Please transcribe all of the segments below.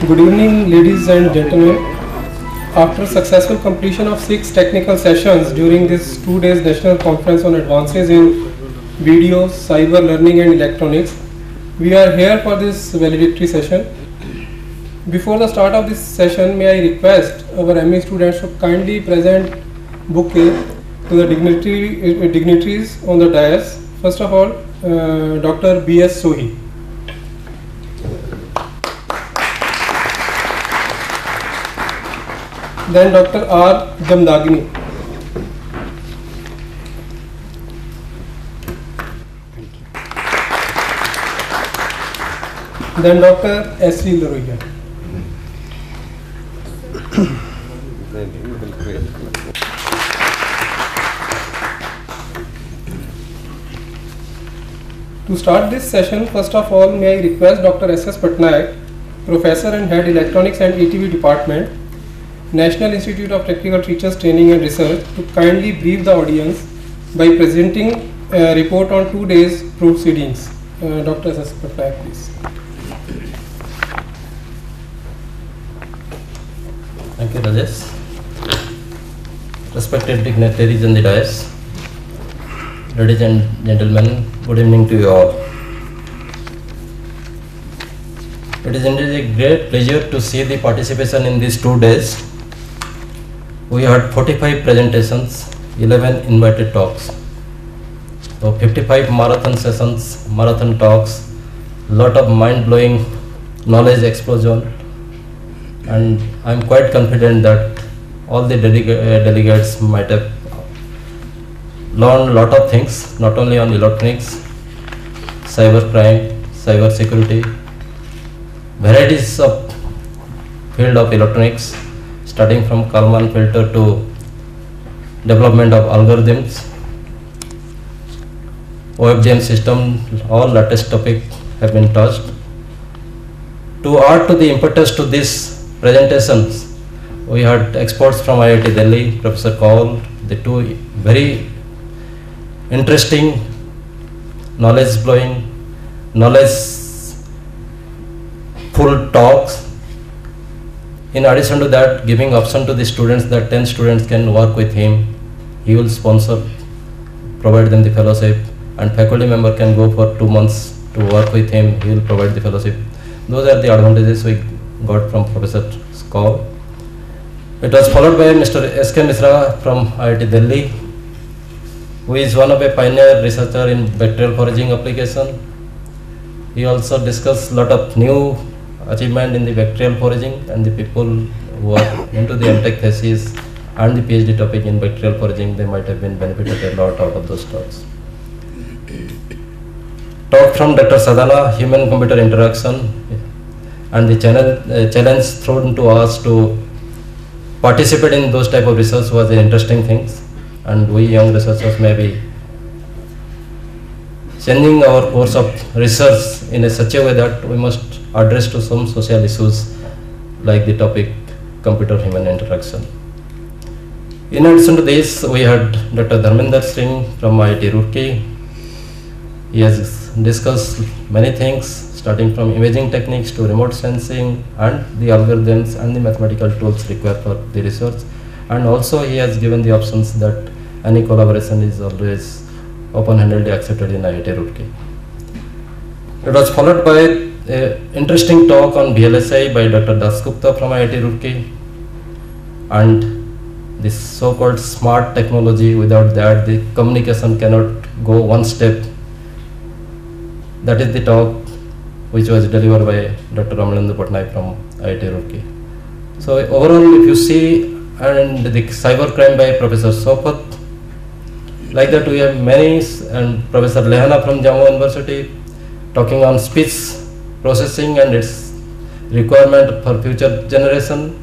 Good evening, ladies and gentlemen. After successful completion of 6 technical sessions during this 2 days national conference on advances in video, cyber learning and electronics, we are here for this valedictory session. Before the start of this session, may I request our ME students to kindly present bouquet to the dignitaries on the dais. First of all, Dr. B.S. Sohi. Then Dr. R. Jamdagini. Then Dr. S.V. Laroya. To start this session, first of all, may I request Dr. S.S. Patnaik, Professor and Head Electronics and ATV Department, National Institute of Technical Teachers Training and Research, to kindly brief the audience by presenting a report on 2 days proceedings. Dr. S.S. Patnaik, please. Thank you, Rajesh. Respected dignitaries in the dais, ladies and gentlemen, good evening to you all. It is indeed a great pleasure to see the participation in these 2 days. We had 45 presentations, 11 invited talks. So 55 marathon sessions, marathon talks, lot of mind-blowing knowledge explosion, and I am quite confident that all the delegates might have learned a lot of things, not only on electronics, cyber crime, cyber security, varieties of field of electronics, starting from Kalman filter to development of algorithms, OFGM system, all latest topic have been touched. To add to the impetus to these presentations, we had experts from IIT Delhi, Professor Kaul, the two very interesting, knowledge-blowing, knowledge-full talks. In addition to that, giving option to the students that 10 students can work with him. He will sponsor, provide them the fellowship, and faculty member can go for 2 months to work with him. He will provide the fellowship. Those are the advantages we got from Professor Kaul. It was followed by Mr. S.K. Misra from IIT Delhi, who is one of a pioneer researcher in bacterial foraging application. He also discussed a lot of new achievement in the bacterial foraging, and the people who are into the MTech thesis and the PhD topic in bacterial foraging, they might have been benefited a lot out of those talks. Talk from Dr. Sadhana, human-computer interaction, and the challenge thrown to us to participate in those type of research was an interesting things, and we young researchers may be changing our course of research in such a way that we must address to some social issues like the topic computer-human interaction. In addition to this, we had Dr. Dharmender Singh from IIT Roorkee. He has discussed many things, starting from imaging techniques to remote sensing and the algorithms and the mathematical tools required for the research. And also he has given the options that any collaboration is always open-handedly accepted in IIT Roorkee. It was followed by an interesting talk on VLSI by Dr. Dasgupta from IIT Roorkee, and this so-called smart technology. Without that, the communication cannot go one step. That is the talk which was delivered by Dr. Ramanujan Patnaik from IIT Roorkee. So overall, if you see, and the cyber crime by Professor Sopat, like that we have many, and Professor Lehana from Jammu University talking on speech processing and its requirement for future generation.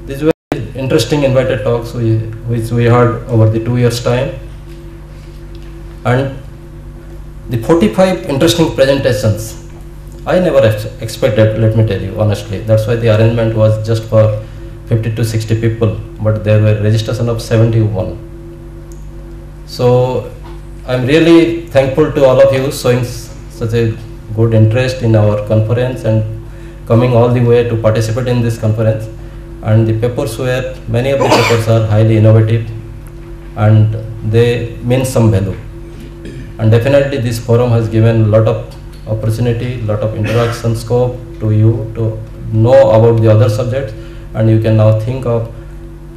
These were interesting invited talks which we had over the 2 years time, and the 45 interesting presentations I never expected, let me tell you honestly. That's why the arrangement was just for 50 to 60 people, but there were registration of 71. So I'm really thankful to all of you showing such a good interest in our conference and coming all the way to participate in this conference. And the papers were, many of the papers are highly innovative and they mean some value. And definitely this forum has given a lot of opportunity, lot of interaction scope to you to know about the other subjects, and you can now think of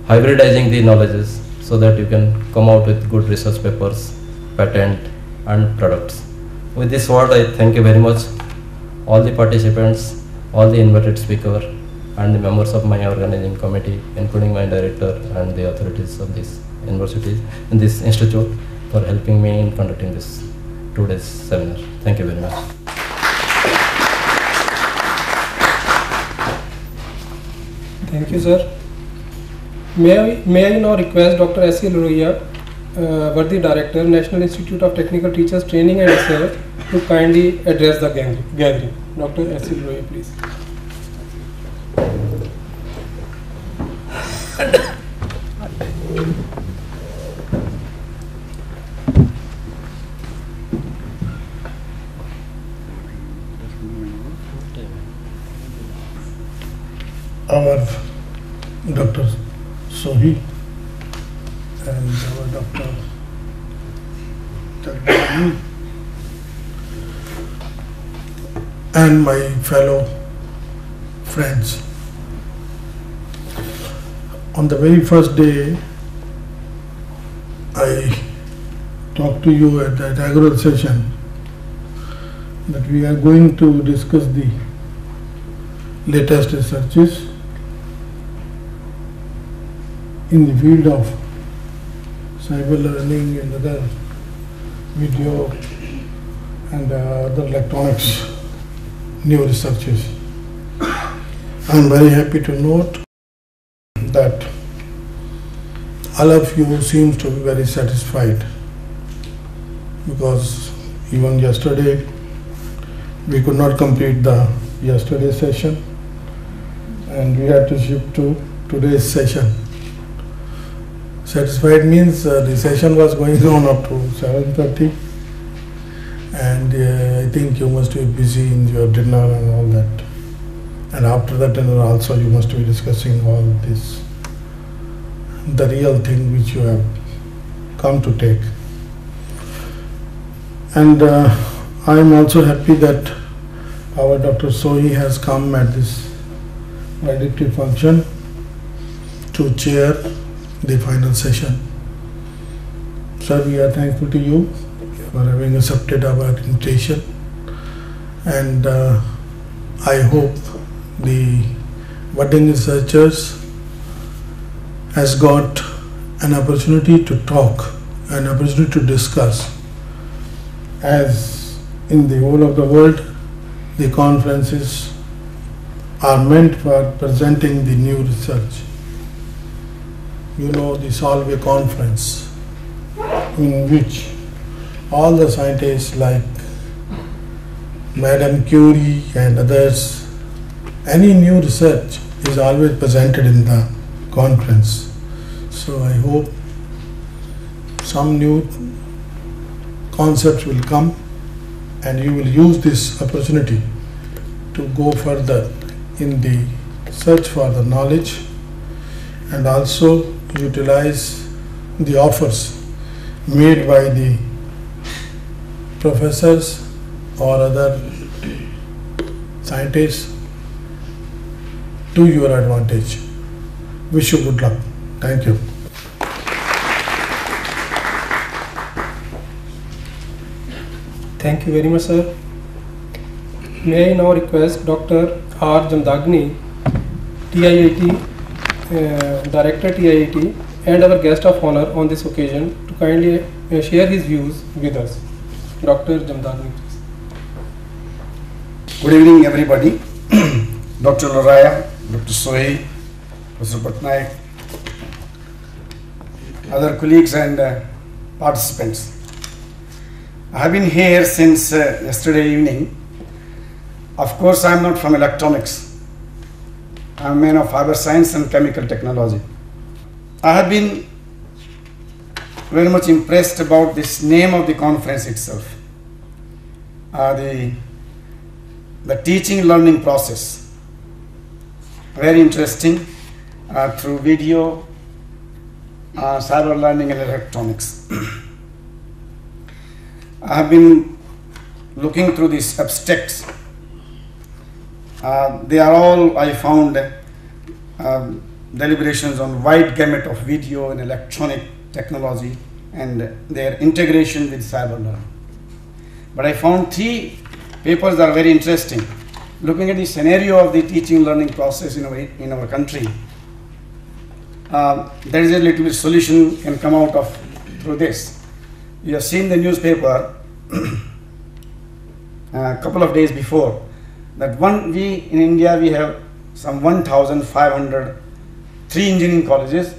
hybridizing the knowledges so that you can come out with good research papers, patent and products. With this word, I thank you very much, all the participants, all the invited speaker and the members of my organizing committee, including my director and the authorities of this university and this institute for helping me in conducting this 2 days seminar. Thank you very much. Thank you, sir. May I now request Dr. S.C. Loria, Worthy Director, National Institute of Technical Teachers Training and Research, to kindly address the gathering. Dr. S.C. Loria, please. Our Dr. Sohi and our Dr. Jagdani and my fellow friends. On the very first day, I talked to you at the inaugural session that we are going to discuss the latest researches in the field of cyber learning and other video and other electronics new researches. I am very happy to note that all of you seem to be very satisfied, because even yesterday we could not complete the yesterday session and we had to shift to today's session. Satisfied means the session was going on up to 7:30 and I think you must be busy in your dinner and all that. And after the dinner also you must be discussing all this, the real thing which you have come to take. And I am also happy that our Dr. Sohi has come at this valedictory function to chair the final session. Sir, we are thankful to you for having accepted our invitation, and I hope the budding researchers has got an opportunity to talk, an opportunity to discuss, as in the whole of the world the conferences are meant for presenting the new research. You know, the Solvay conference, in which all the scientists like Madam Curie and others, any new research is always presented in the conference. So I hope some new concepts will come and you will use this opportunity to go further in the search for the knowledge and also utilize the offers made by the professors or other scientists to your advantage. Wish you good luck. Thank you. Thank you very much, sir. May I now request Dr. R. Jamdagni, TIIT, Director TIIT, and our guest of honor on this occasion to kindly share his views with us. Dr. Jamdagni, please. Good evening, everybody. Dr. Loraya, Dr. Sohi, Professor Patnaik, other colleagues and participants. I have been here since yesterday evening. Of course, I am not from electronics. I am a man of fiber science and chemical technology. I have been very much impressed about this name of the conference itself. The teaching learning process. very interesting through video, cyber learning and electronics. I have been looking through these abstracts. They are all, I found, deliberations on wide gamut of video and electronic technology and their integration with cyber learning. But I found 3 papers that are very interesting. Looking at the scenario of the teaching learning process in our country, there is a little bit solution can come out of through this. You have seen the newspaper a couple of days before that we in India we have some 1,503 engineering colleges,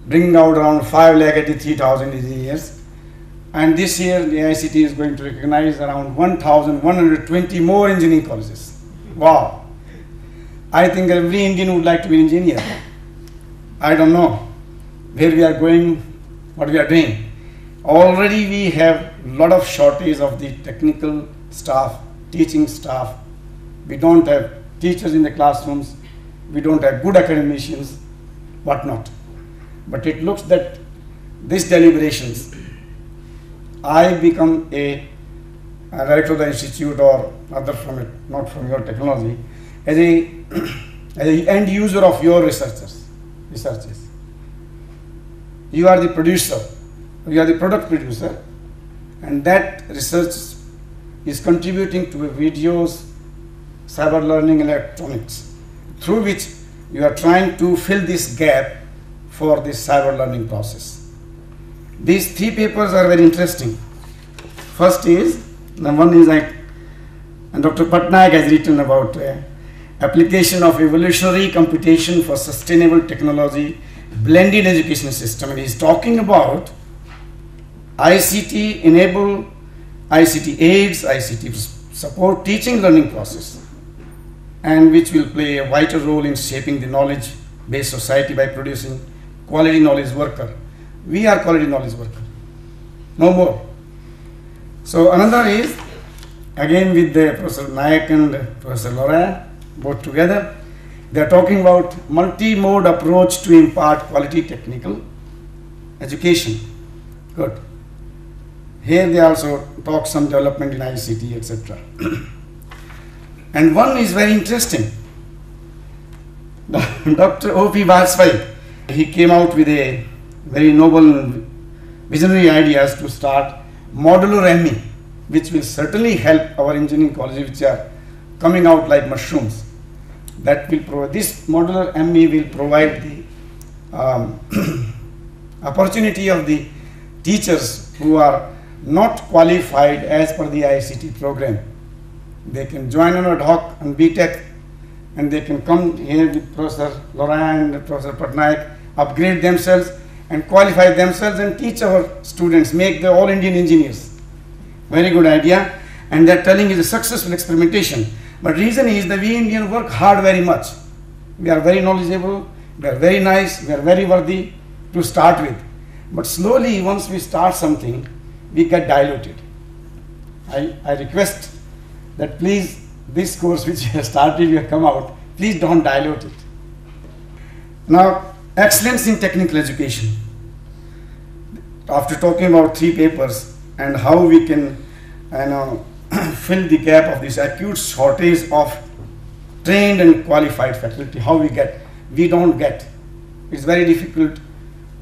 bringing out around 583,000 engineers. And this year the ICT is going to recognize around 1,120 more engineering colleges. Wow! I think every Indian would like to be an engineer. I don't know where we are going, what we are doing. Already we have a lot of shortage of the technical staff, teaching staff. We don't have teachers in the classrooms. We don't have good academicians, whatnot. But it looks that these deliberations, I become a director of the institute or other from it, not from your technology, as an end user of your researches. You are the producer, you are the product producer, and that research is contributing to videos, cyber learning, electronics, through which you are trying to fill this gap for this cyber learning process. These 3 papers are very interesting. First is, one is and Dr. Patnaik has written about application of evolutionary computation for sustainable technology, blended education system. And he is talking about ICT enable, ICT aids, ICT support teaching learning process, and which will play a vital role in shaping the knowledge-based society by producing quality knowledge worker. We are quality knowledge worker, no more. So another is, again with the Professor Nayak and Professor Laurent, both together, they are talking about multi-mode approach to impart quality technical education. Good. Here they also talk some development in ICT, etc. And one is very interesting. Dr. O.P. Vajpayee, he came out with a very noble visionary ideas to start modular ME, which will certainly help our engineering colleges which are coming out like mushrooms. That will provide, this modular ME will provide the opportunity of the teachers who are not qualified as per the ICT program. They can join on ad hoc and BTech, and they can come here with Professor Laurent and Professor Patnaik, upgrade themselves and qualify themselves and teach our students, make the all Indian engineers. Very good idea, and they're telling is a successful experimentation. But reason is that we Indians work hard very much. We are very knowledgeable, we are very nice, we are very worthy to start with. But slowly, once we start something, we get diluted. I request that please, this course which you have started, you have come out, please don't dilute it. Now, excellence in technical education. After talking about 3 papers and how we can fill the gap of this acute shortage of trained and qualified faculty, how we don't get. It's very difficult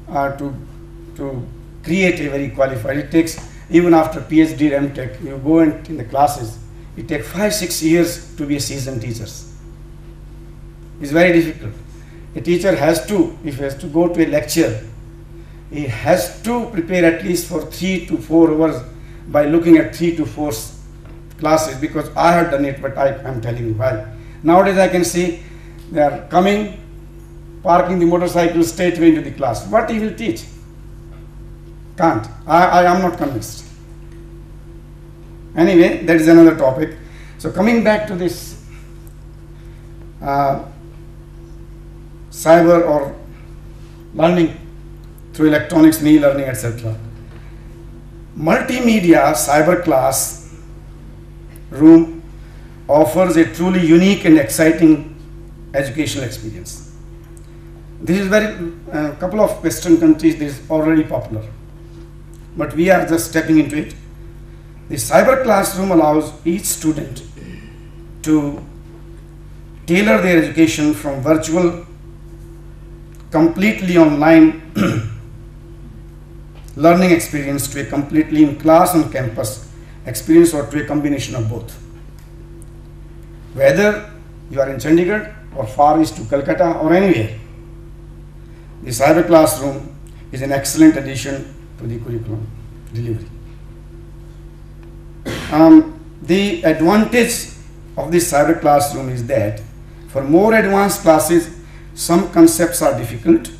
to create a very qualified. It takes, even after PhD, MTech, you go in the classes, it takes 5-6 years to be a seasoned teacher. It's very difficult. A teacher has to, if he has to go to a lecture, he has to prepare at least for 3 to 4 hours by looking at 3 to 4 classes, because I have done it, but I'm telling you why. Nowadays I can see they are coming, parking the motorcycle straight away into the class. What he will teach? Can't. I am not convinced. Anyway, that is another topic. So coming back to this cyber or learning through electronics and e-learning, etc. Multimedia cyber class room offers a truly unique and exciting educational experience. This is couple of Western countries, this is already popular, but we are just stepping into it. The cyber classroom allows each student to tailor their education from virtual, completely online learning experience to a completely in class on campus experience, or to a combination of both. Whether you are in Chandigarh or far east to Calcutta or anywhere, the cyber classroom is an excellent addition to the curriculum delivery. The advantage of this cyber classroom is that for more advanced classes, some concepts are difficult.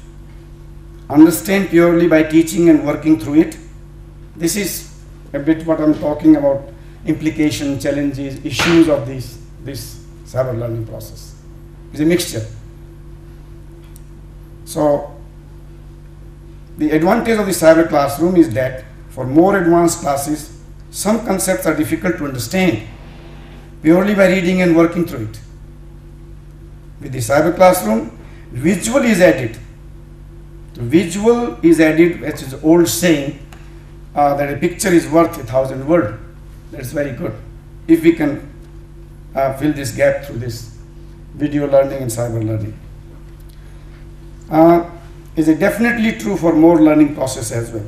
Understand purely by teaching and working through it. This is a bit what I'm talking about, implication, challenges, issues of this cyber learning process. It's a mixture. So the advantage of the cyber classroom is that for more advanced classes, some concepts are difficult to understand purely by reading and working through it. With the cyber classroom, visual is added. Visual is added, which is old saying that a picture is worth 1,000 words. That's very good. If we can fill this gap through this video learning and cyber learning. Is definitely true for more learning process as well.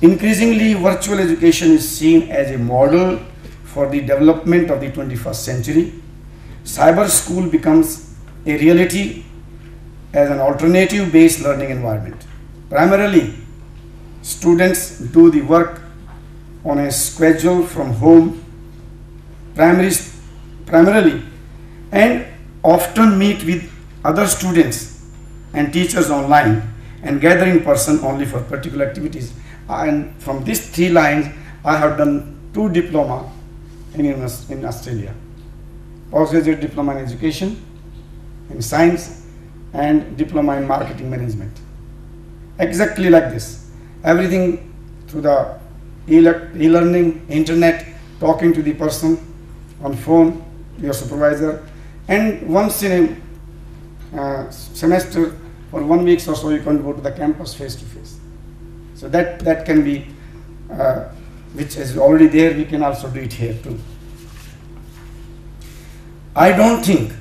Increasingly, virtual education is seen as a model for the development of the 21st century. Cyber school becomes a reality as an alternative based learning environment. Primarily, students do the work on a schedule from home, primarily, and often meet with other students and teachers online and gather in person only for particular activities. And from these 3 lines, I have done 2 diploma in Australia. Postgraduate diploma in education, in science, and diploma in marketing management. Exactly like this. Everything through the e-learning, internet, talking to the person on phone, your supervisor, and once in a semester for 1 week or so you can go to the campus face to face. So that can be, which is already there, we can also do it here too. I don't think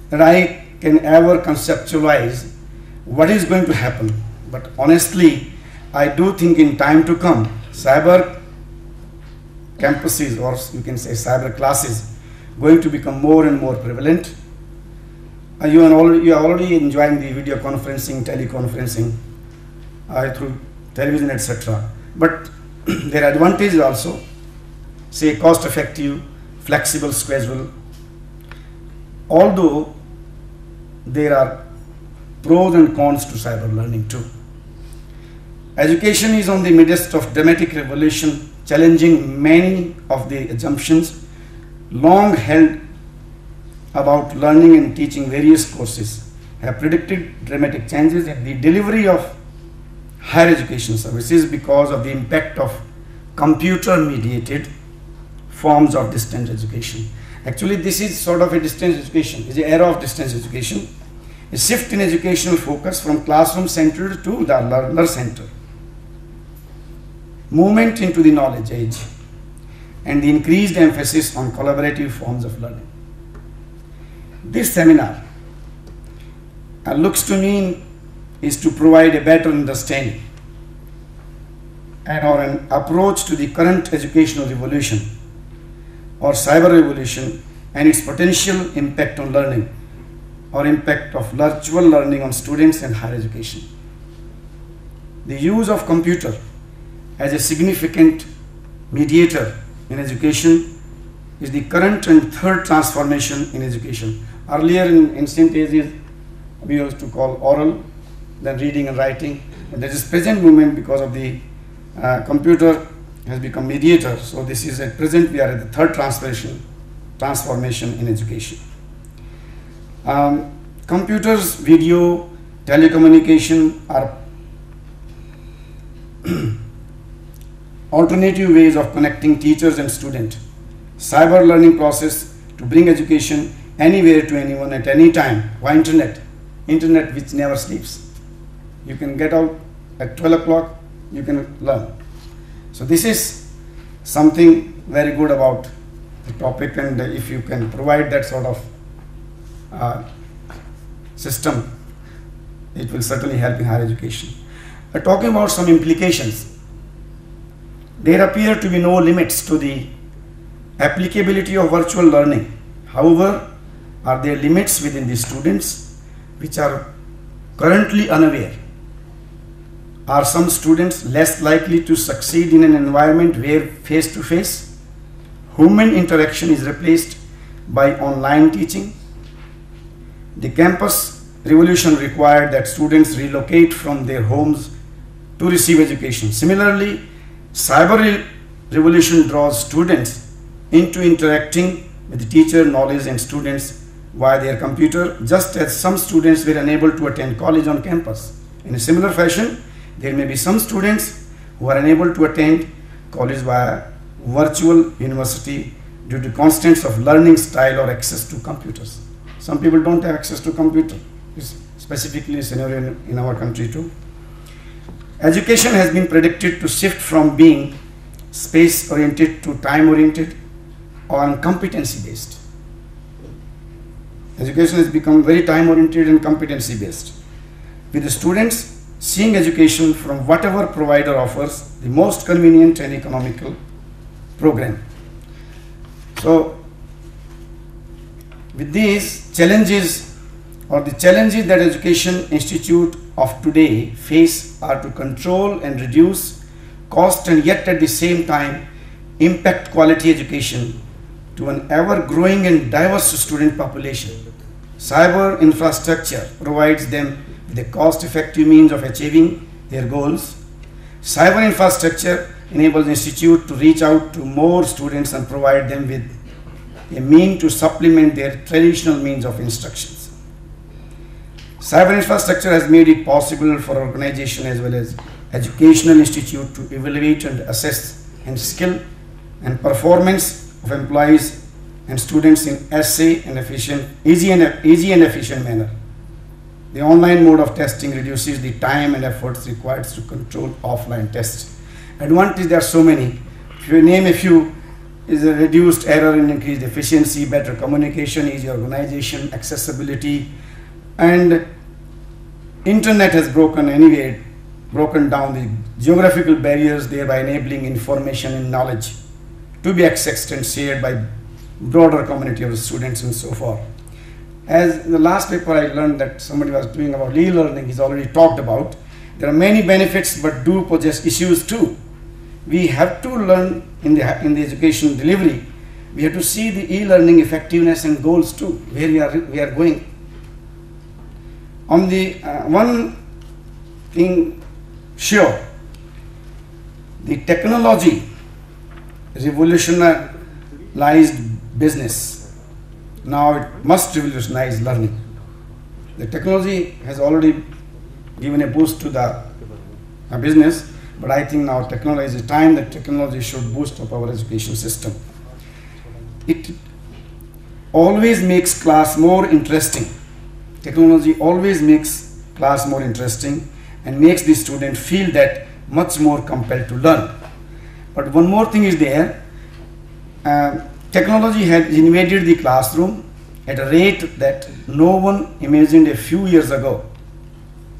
that I can ever conceptualize what is going to happen, but honestly, I do think in time to come, cyber campuses, or you can say cyber classes, going to become more and more prevalent. You are already enjoying the video conferencing, teleconferencing through television, etc. But there are advantages also, say cost-effective, flexible schedule. Although there are pros and cons to cyber learning too. Education is on the midst of dramatic revolution, challenging many of the assumptions long held about learning and teaching. Various courses have predicted dramatic changes in the delivery of higher education services because of the impact of computer-mediated forms of distance education. Actually, this is sort of a distance education, is the era of distance education, a shift in educational focus from classroom-centered to the learner-centered, movement into the knowledge age, and the increased emphasis on collaborative forms of learning. This seminar looks to me is to provide a better understanding and or an approach to the current educational revolution or cyber revolution and its potential impact on learning or impact of virtual learning on students and higher education. The use of computer as a significant mediator in education is the current and third transformation in education. Earlier in ancient ages, we used to call oral, then reading and writing. But there is present movement because of the computer has become mediator. So this is at present we are at the third transformation in education. Computers, video, telecommunication are alternative ways of connecting teachers and students. Cyber learning process to bring education anywhere to anyone at any time via internet which never sleeps. You can get out at 12 o'clock, you can learn. So this is something very good about the topic, and if you can provide that sort of system, it will certainly help in higher education. Talking about some implications, there appear to be no limits to the applicability of virtual learning. However, are there limits within the students which are currently unaware? Are some students less likely to succeed in an environment where face-to-face human interaction is replaced by online teaching? The campus revolution required that students relocate from their homes to receive education. Similarly, cyber revolution draws students into interacting with the teacher, knowledge and students via their computer, just as some students were unable to attend college on campus. In a similar fashion, there may be some students who are unable to attend college via virtual university due to constraints of learning style or access to computers. Some people don't have access to computer. It's specifically a scenario in our country too. Education has been predicted to shift from being space-oriented to time-oriented or competency-based. Education has become very time-oriented and competency-based, with the students seeing education from whatever provider offers the most convenient and economical program. So, with these challenges, or the challenges that education institute of today face are to control and reduce cost and yet at the same time impact quality education to an ever-growing and diverse student population. Cyber infrastructure provides them with a cost-effective means of achieving their goals. Cyber infrastructure enables the institute to reach out to more students and provide them with a means to supplement their traditional means of instructions. Cyber infrastructure has made it possible for organization as well as educational institute to evaluate and assess and skill and performance of employees and students in easy and efficient manner. The online mode of testing reduces the time and efforts required to control offline tests. Advantages, there are so many. If you name a few, is a reduced error and increased efficiency, better communication, easy organization, accessibility, and internet has broken down the geographical barriers, thereby enabling information and knowledge to be accessed and shared by broader community of students and so forth. As in the last paper I learned that somebody was doing about e-learning, he's already talked about. There are many benefits but do possess issues too. We have to learn in the education delivery, we have to see the e-learning effectiveness and goals too, where we are going. On the one thing sure, the technology revolutionized business. Now it must revolutionize learning. The technology has already given a boost to the business, but I think now technology is the time that technology should boost up our education system. It always makes class more interesting. Technology always makes class more interesting and makes the student feel that much more compelled to learn. But one more thing is there. Technology has invaded the classroom at a rate that no one imagined a few years ago.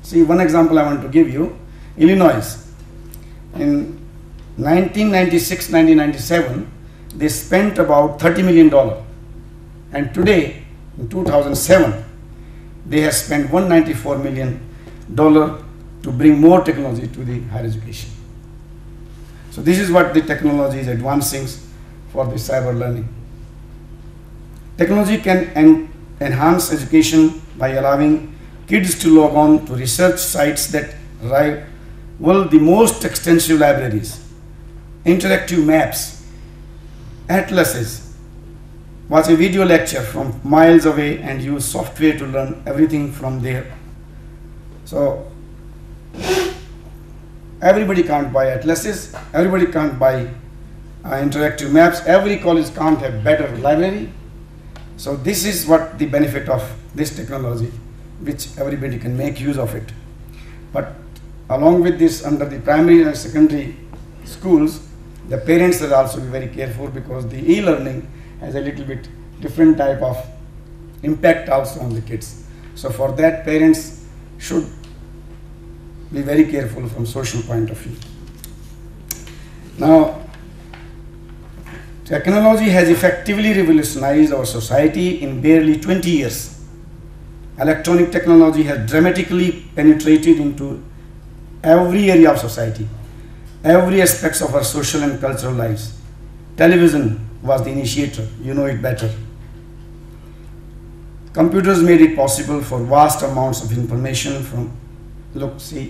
See, one example I want to give you. Illinois. In 1996-1997, they spent about $30 million. And today, in 2007, they have spent $194 million to bring more technology to the higher education. So this is what the technology is advancing for the cyber learning. Technology can enhance education by allowing kids to log on to research sites that rival the most extensive libraries, interactive maps, atlases, watch a video lecture from miles away and use software to learn everything from there. So everybody can't buy atlases, everybody can't buy interactive maps, every college can't have better library. So this is what the benefit of this technology, which everybody can make use of it. But along with this, under the primary and secondary schools, the parents will also be very careful, because the e-learning has a little bit different type of impact also on the kids. So for that, parents should be very careful from social point of view. Now, technology has effectively revolutionized our society in barely 20 years. Electronic technology has dramatically penetrated into every area of society, every aspect of our social and cultural lives. Television was the initiator, you know it better. Computers made it possible for vast amounts of information, from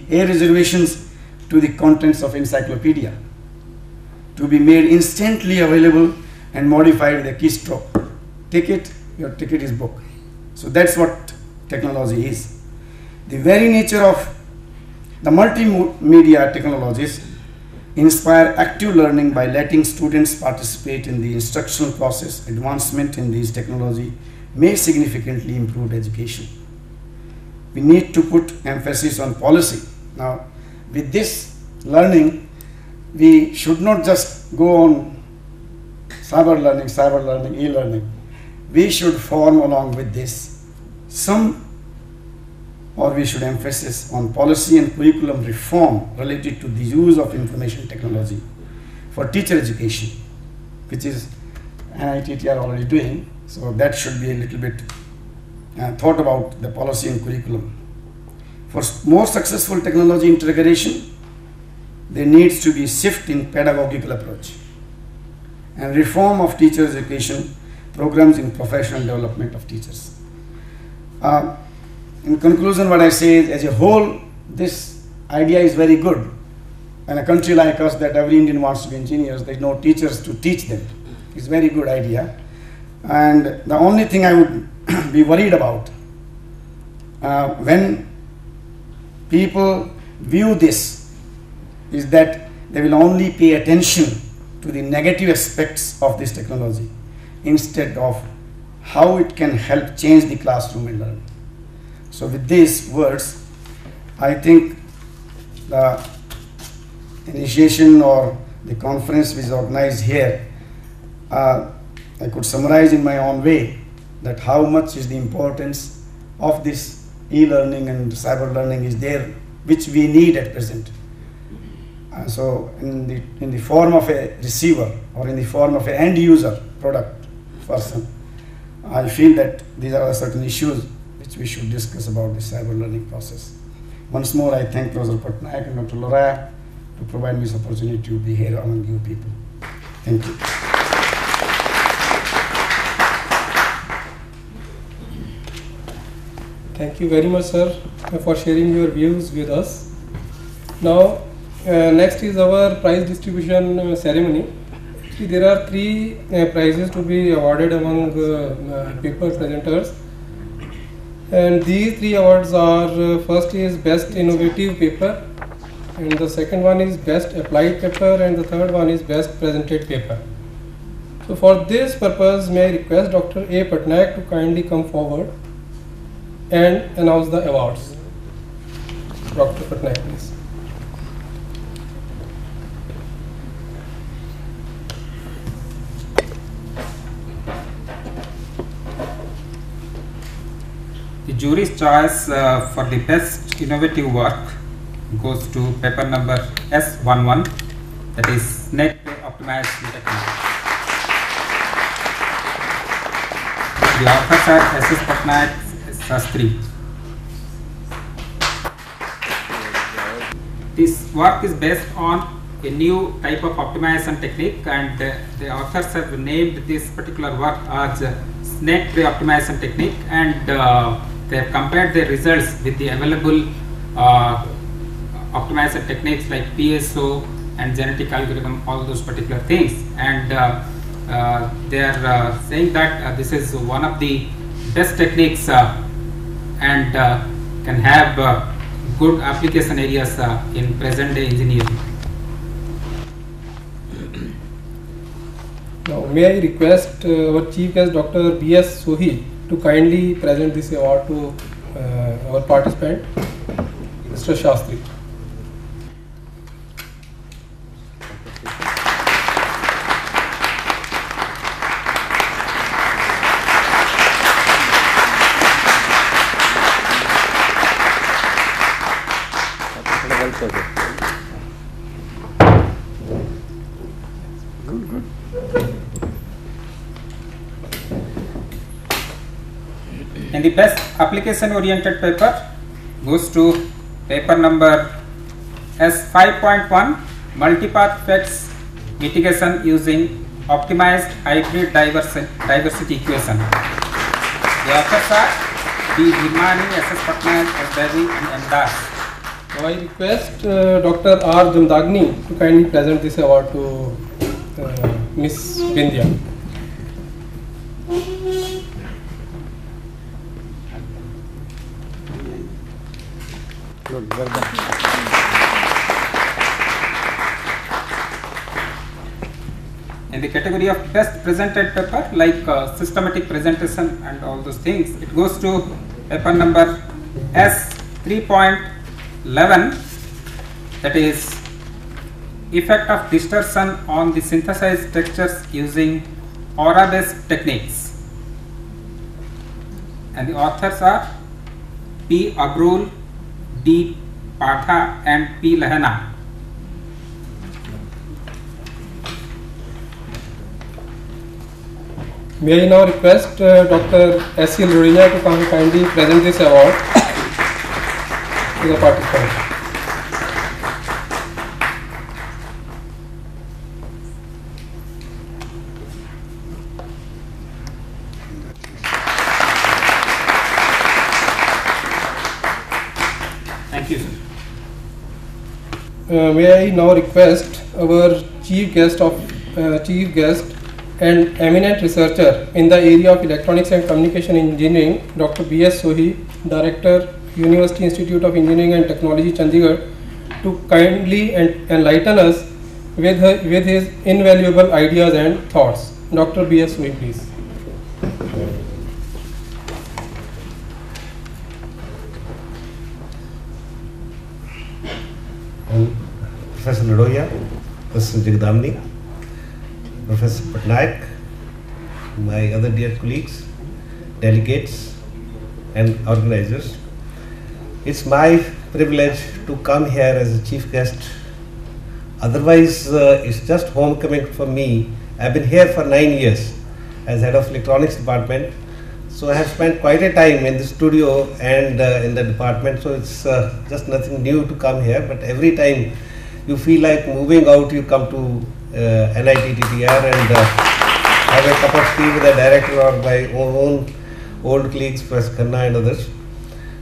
air reservations to the contents of encyclopedia, to be made instantly available and modified with a keystroke. Your ticket is booked. So that's what technology is. The very nature of the multimedia technologies inspire active learning by letting students participate in the instructional process. Advancement in these technology may significantly improve education. We need to put emphasis on policy. Now, with this learning, we should not just go on cyber learning, e-learning. We should form along with this we should emphasis on policy and curriculum reform related to the use of information technology for teacher education, which is NITT are already doing. So that should be a little bit thought about, the policy and curriculum. For more successful technology integration, there needs to be a shift in pedagogical approach and reform of teacher education programs in professional development of teachers. In conclusion, what I say is, as a whole, this idea is very good. In a country like us, that every Indian wants to be engineers, there is no teachers to teach them. It's a very good idea. And the only thing I would be worried about, when people view this, is that they will only pay attention to the negative aspects of this technology instead of how it can help change the classroom and learning. So with these words, I think the initiation or the conference which is organized here, I could summarize in my own way that how much is the importance of this e-learning and cyber learning is there, which we need at present. So in the form of a receiver or in the form of an end user product person, I feel that these are certain issues which we should discuss about the cyber learning process. Once more, I thank Professor Patnaik and Dr. Loraya to provide me this opportunity to be here among you people. Thank you. Thank you very much, sir, for sharing your views with us. Now, next is our prize distribution ceremony. See, there are three prizes to be awarded among paper presenters. And these three awards are, first is Best Innovative Paper, and the second one is Best Applied Paper, and the third one is Best Presented Paper. So for this purpose, may I request Dr. A. Patnaik to kindly come forward and announce the awards. Dr. Patnaik, please. The jury's choice for the best innovative work goes to paper number S11, that is Net Optimized Technique. The authors are S.S. Patnaik, Sastri. This work is based on a new type of optimization technique, and the authors have named this particular work as snake tree optimization technique, and they have compared their results with the available optimization techniques like PSO and genetic algorithm, all those particular things, and they are saying that this is one of the best techniques and can have good application areas in present day engineering. Now, May I request our chief guest Dr. B.S. Sohi to kindly present this award to our participant, Mr. Shastri. And the best application oriented paper goes to paper number S5.1, multipath effects mitigation using optimized hybrid diversity equation. The authors are B. Bhimani, S.S. Patnaik, S. Devi and M. Das. Now I request Dr. R. Jamdagni to kindly present this award to Miss Bindya. In the category of best presented paper, like systematic presentation and all those things, it goes to paper number S3.11, that is effect of distortion on the synthesized textures using aura based techniques. And the authors are P. Abrul, D. Patha and P. Lahana. May I now request Dr. S. L. Lorena to kindly present this award to the participant. Thank you, sir. May I now request our chief guest and eminent researcher in the area of electronics and communication engineering, Dr. B.S. Sohi, Director, University Institute of Engineering and Technology, Chandigarh, to kindly enlighten us with his invaluable ideas and thoughts. Dr. B.S. Sohi, please. Professor Ladoya, Professor Jagdamni, Professor Patnaik, my other dear colleagues, delegates and organizers. It's my privilege to come here as a chief guest. Otherwise, it's just homecoming for me. I've been here for 9 years as head of electronics department. So I have spent quite a time in the studio and in the department. So it's just nothing new to come here, but every time you feel like moving out, you come to NIT TTR and have a cup of tea with the director or my own old colleagues, Professor Khanna and others.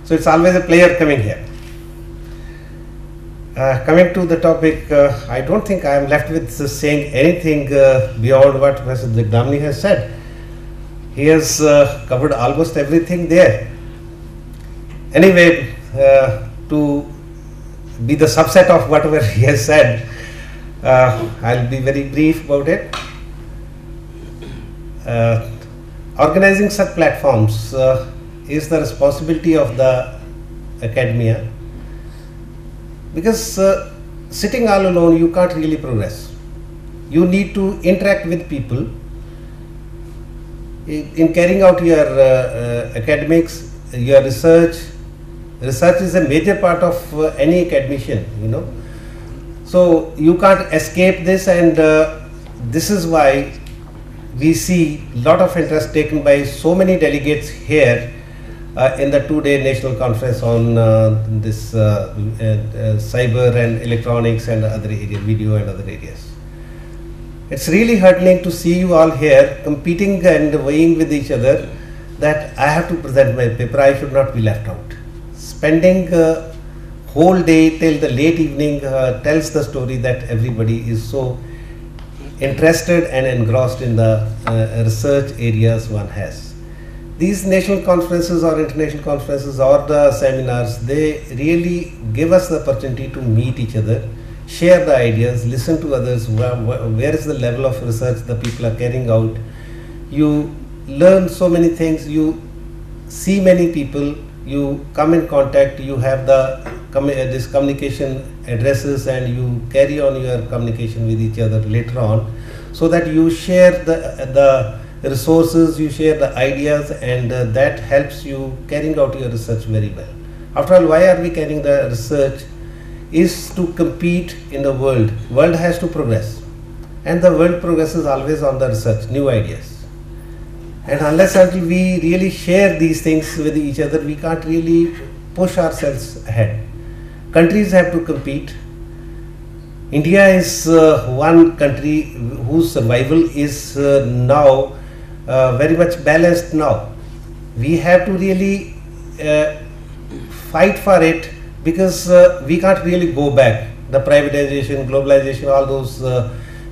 So it's always a pleasure coming here. Coming to the topic, I don't think I am left with saying anything beyond what Professor Jagdamni has said. He has covered almost everything there. Anyway, to be the subset of whatever he has said, I'll be very brief about it. Organizing such platforms is the responsibility of the academia, because sitting all alone you can't really progress. You need to interact with people in carrying out your academics, your research. Research is a major part of any academician, you know. So you can't escape this, and this is why we see a lot of interest taken by so many delegates here in the 2-day national conference on this cyber and electronics and other areas, video and other areas. It's really heartening to see you all here competing and weighing with each other that I have to present my paper, I should not be left out. Spending a whole day till the late evening tells the story that everybody is so interested and engrossed in the research areas one has. These national conferences or international conferences or the seminars, they really give us the opportunity to meet each other, share the ideas, listen to others, where is the level of research the people are carrying out. You learn so many things, you see many people, you come in contact, you have this communication addresses, and you carry on your communication with each other later on, so that you share the resources, you share the ideas, and that helps you carrying out your research very well. After all, why are we carrying the research? Is to compete in the world. World has to progress, and the world progresses always on the research, new ideas. And unless until we really share these things with each other, we can't really push ourselves ahead. Countries have to compete. India is one country whose survival is now very much balanced now. We have to really fight for it, because we can't really go back. The privatization, globalization, all those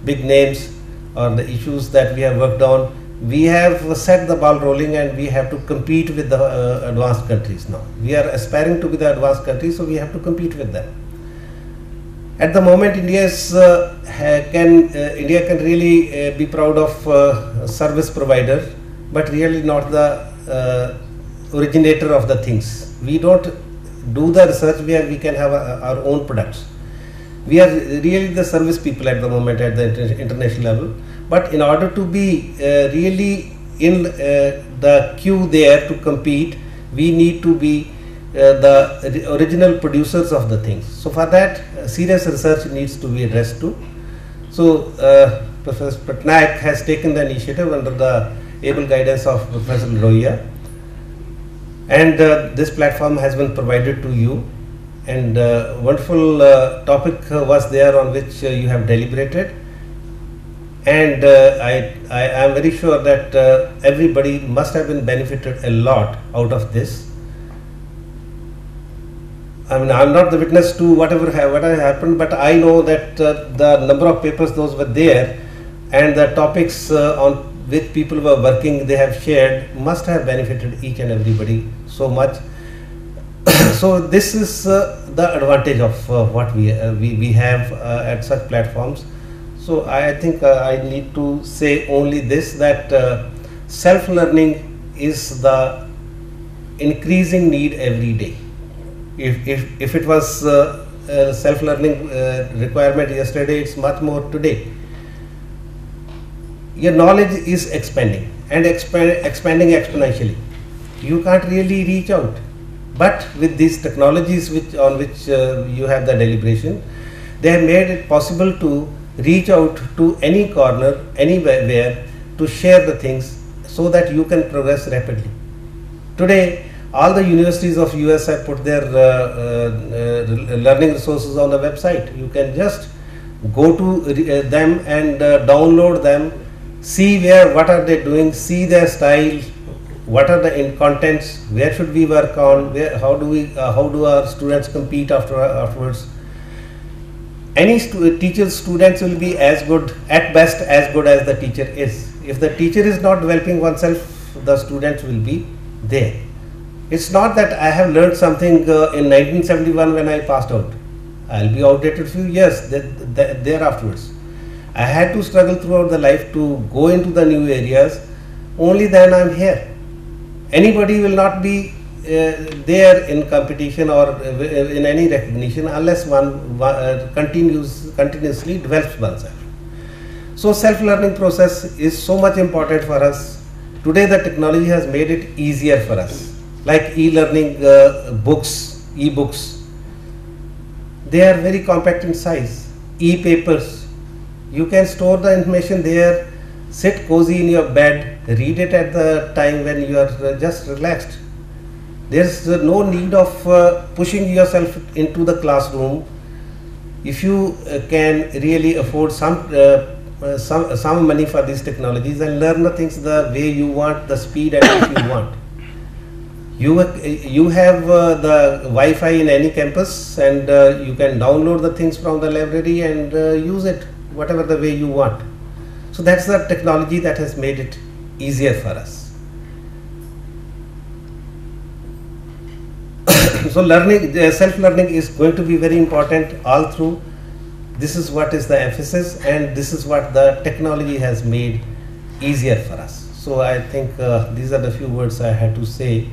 big names or the issues that we have worked on, we have set the ball rolling, and we have to compete with the advanced countries now. We are aspiring to be the advanced countries, so we have to compete with them. At the moment, India can really be proud of service provider, but really not the originator of the things. We don't do the research where we can have our own products. We are really the service people at the moment at the international level. But in order to be really in the queue there to compete, we need to be the original producers of the things. So for that, serious research needs to be addressed to. So Professor Patnaik has taken the initiative under the able guidance of Professor Lohiya, and this platform has been provided to you, and wonderful topic was there on which you have deliberated, and I am very sure that everybody must have been benefited a lot out of this. I mean, I am not the witness to what has happened, but I know that the number of papers those were there, and the topics on which people were working, they have shared, must have benefited each and everybody so much. So this is the advantage of what we have at such platforms. So I think I need to say only this, that self-learning is the increasing need every day. If it was self-learning requirement yesterday, it's much more today. Your knowledge is expanding and expanding exponentially. You can't really reach out, but with these technologies on which you have the deliberation, they have made it possible to reach out to any corner, anywhere, to share the things so that you can progress rapidly. Today, all the universities of US have put their learning resources on the website. You can just go to them and download them, see what are they doing, see their style, what are the contents, where should we work on, how do our students compete afterwards. Any teacher's students will be as good, at best as good as the teacher is. If the teacher is not developing oneself, the students will be there. It's not that I have learned something in 1971 when I passed out. I'll be outdated few years there afterwards. I had to struggle throughout the life to go into the new areas. Only then I'm here. Anybody will not be there in competition or in any recognition unless one continuously develops oneself. So self-learning process is so much important for us. Today the technology has made it easier for us. Like e-learning books, e-books, they are very compact in size. E-papers, you can store the information there, sit cozy in your bed, read it at the time when you are just relaxed. There's no need of pushing yourself into the classroom. If you can really afford some money for these technologies and learn the things the way you want, the speed at which you want. You have the Wi-Fi in any campus, and you can download the things from the library and use it whatever the way you want. So that's the technology that has made it easier for us. So learning, self-learning is going to be very important all through. this is what is the emphasis, and this is what the technology has made easier for us. So I think these are the few words I had to say.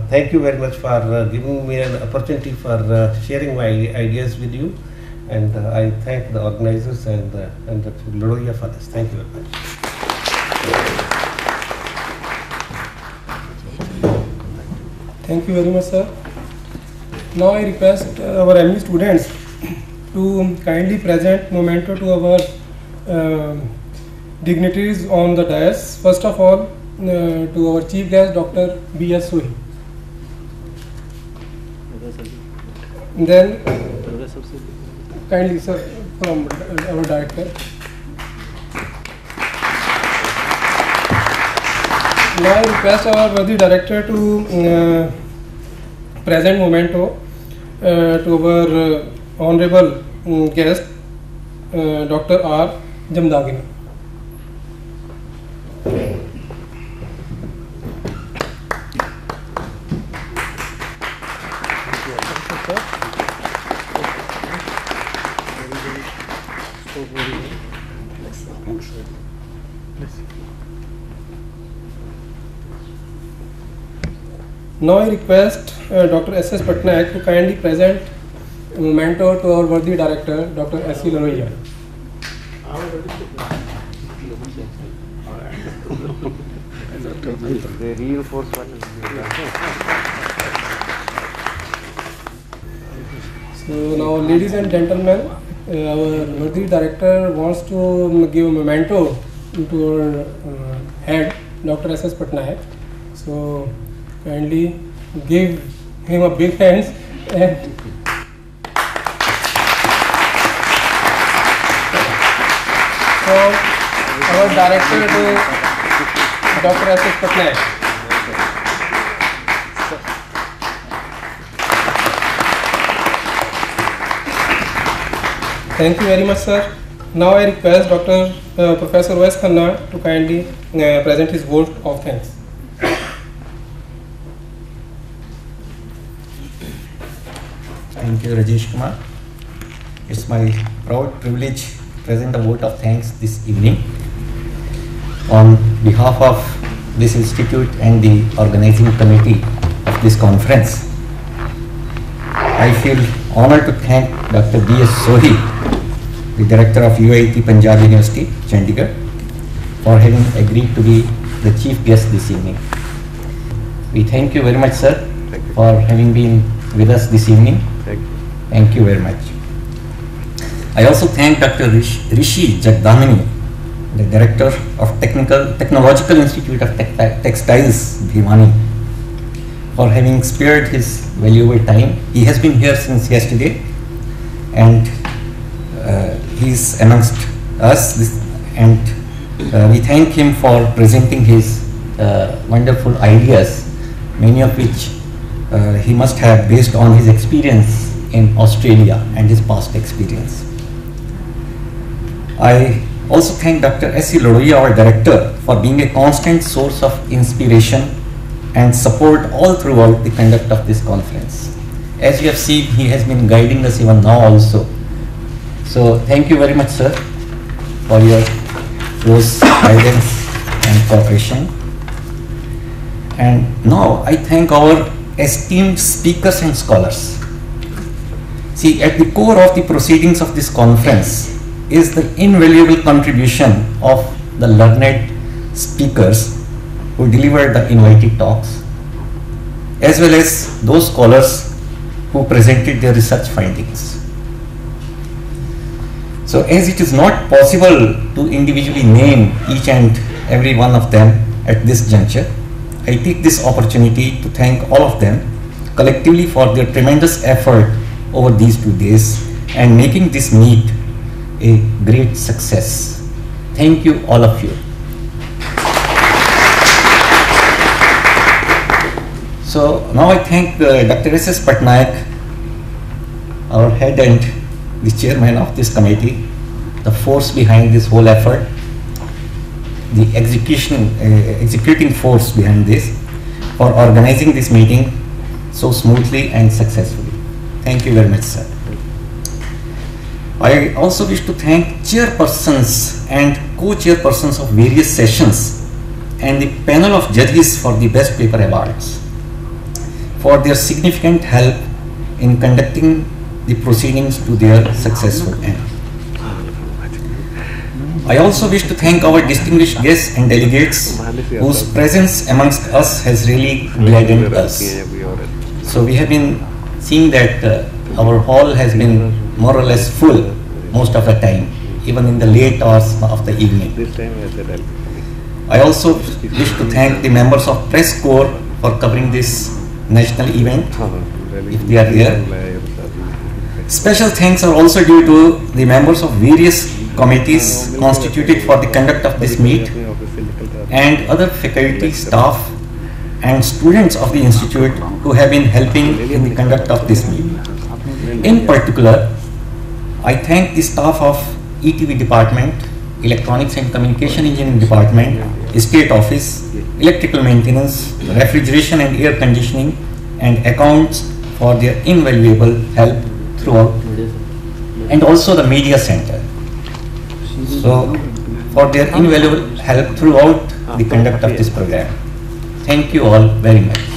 Thank you very much for giving me an opportunity for sharing my ideas with you, and I thank the organizers and Dr. Lodoya for this. Thank you very much. Thank you very much, sir. Now I request our ME students to kindly present memento to our dignitaries on the dais. First of all, to our chief guest, Dr. B.S. Sohi. Then, kindly, sir, from our director. Now I request our worthy director to present memento to our honorable guest, Dr. R. Jamdagini. Now I request Dr. S.S. Patnaik to kindly present a memento to our worthy director, Dr. S.C. Lodoya. So now, ladies and gentlemen, our worthy director wants to give a memento to our head, Dr. S.S. Patnaik. So kindly give him a big hands and from our director to Dr. S.S. Patnaik. Thank you very much, sir. Now I request Dr. Professor O.S. Khanna to kindly present his vote of thanks. Thank you, Rajesh Kumar. It's my proud privilege to present a vote of thanks this evening on behalf of this institute and the organizing committee of this conference. I feel honored to thank Dr. B.S. Sohi, the director of UIT Punjab University, Chandigarh, for having agreed to be the chief guest this evening. We thank you very much, sir, for having been with us this evening. Thank you very much. I also thank Dr. Rishi Jagdamini, the director of Technological Institute of Textiles, Bhiwani, for having spared his valuable time. He has been here since yesterday, and he's amongst us, and we thank him for presenting his wonderful ideas, many of which he must have based on his experience in Australia and his past experience. I also thank Dr. S.C. Lodoya, our director, for being a constant source of inspiration and support all throughout the conduct of this conference. As you have seen, he has been guiding us even now also. So thank you very much, sir, for your close guidance and cooperation. And now I thank our esteemed speakers and scholars. See, at the core of the proceedings of this conference is the invaluable contribution of the learned speakers who delivered the invited talks, as well as those scholars who presented their research findings. So as it is not possible to individually name each and every one of them at this juncture, I take this opportunity to thank all of them collectively for their tremendous effort over these 2 days and making this meet a great success. Thank you, all of you. So now I thank Dr. S.S. Patnaik, our head and the chairman of this committee, the force behind this whole effort, the executing force behind this, for organizing this meeting so smoothly and successfully. Thank you very much, sir. I also wish to thank chairpersons and co-chairpersons of various sessions and the panel of judges for the best paper awards for their significant help in conducting the proceedings to their successful end. I also wish to thank our distinguished guests and delegates whose presence amongst us has really gladdened us. So we have been seeing that our hall has been more or less full most of the time, even in the late hours of the evening. I also wish to thank the members of Press Corps for covering this national event, if they are here. Special thanks are also due to the members of various committees constituted for the conduct of this meet and other faculty, staff and students of the institute who have been helping in the conduct of this meet. In particular, I thank the staff of ETV department, Electronics and Communication Engineering department, State Office, Electrical Maintenance, Refrigeration and Air Conditioning and Accounts for their invaluable help throughout, and also the Media Center. So, for their invaluable help throughout the conduct of this program. Thank you all very much.